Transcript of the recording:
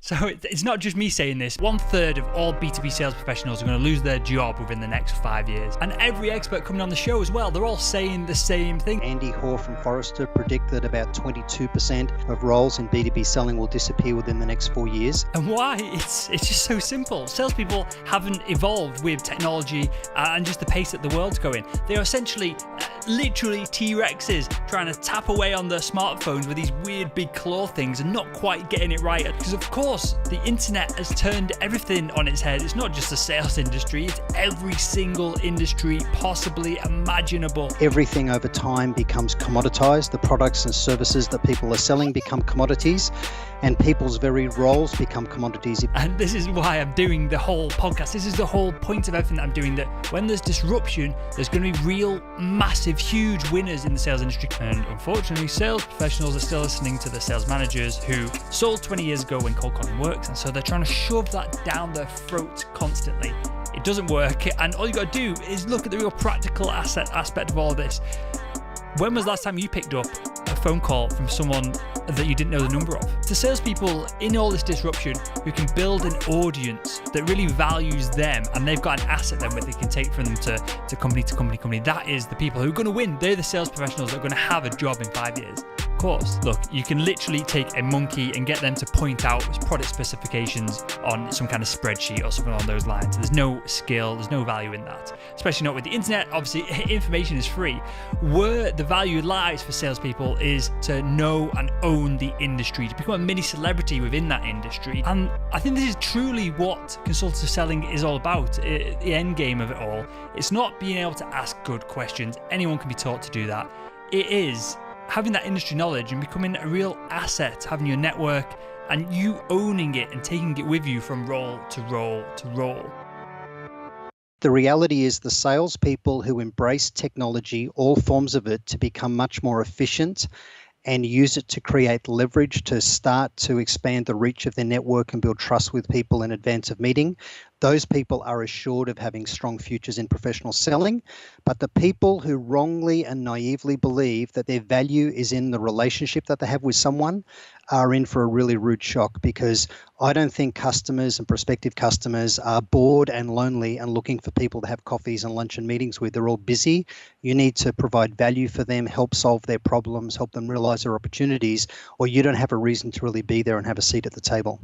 So it's not just me saying this. 1/3 of all B2B sales professionals are going to lose their job within the next 5 years. And every expert coming on the show as well, they're all saying the same thing. Andy Hoare from Forrester predicted about 22% of roles in B2B selling will disappear within the next 4 years. And why? It's just so simple. Salespeople haven't evolved with technology and just the pace that the world's going. They are essentially literally T-Rexes trying to tap away on their smartphones with these weird big claw things and not quite getting it right. Because of course, the internet has turned everything on its head. It's not just the sales industry, it's every single industry possibly imaginable. Everything over time becomes commoditized. The products and services that people are selling become commodities, and people's very roles become commodities. And this is why I'm doing the whole podcast. This is the whole point of everything that I'm doing, that when there's disruption, there's going to be real, massive, huge winners in the sales industry. And unfortunately, sales professionals are still listening to the sales managers who sold 20 years ago when cold calling works. And so they're trying to shove that down their throat constantly. It doesn't work. And all you got to do is look at the real practical aspect of all this. When was the last time you picked up a phone call from someone that you didn't know the number of? The salespeople in all this disruption who can build an audience that really values them, and they've got an asset then where they can take from them to company. That is the people who are going to win. They're the sales professionals that are going to have a job in 5 years. Of course, look, you can literally take a monkey and get them to point out product specifications on some kind of spreadsheet or something along those lines. There's no skill, there's no value in that, especially not with the internet. Obviously, information is free. Where the value lies for salespeople is to know and own the industry, to become a mini celebrity within that industry. And I think this is truly what consultative selling is all about, the end game of it all. It's not being able to ask good questions. Anyone can be taught to do that. It is having that industry knowledge and becoming a real asset, having your network and you owning it and taking it with you from role to role to role. The reality is the salespeople who embrace technology, all forms of it, to become much more efficient and use it to create leverage to start to expand the reach of their network and build trust with people in advance of meeting. Those people are assured of having strong futures in professional selling. But the people who wrongly and naively believe that their value is in the relationship that they have with someone are in for a really rude shock, because I don't think customers and prospective customers are bored and lonely and looking for people to have coffees and lunch and meetings with. They're all busy. You need to provide value for them, help solve their problems, help them realize their opportunities, or you don't have a reason to really be there and have a seat at the table.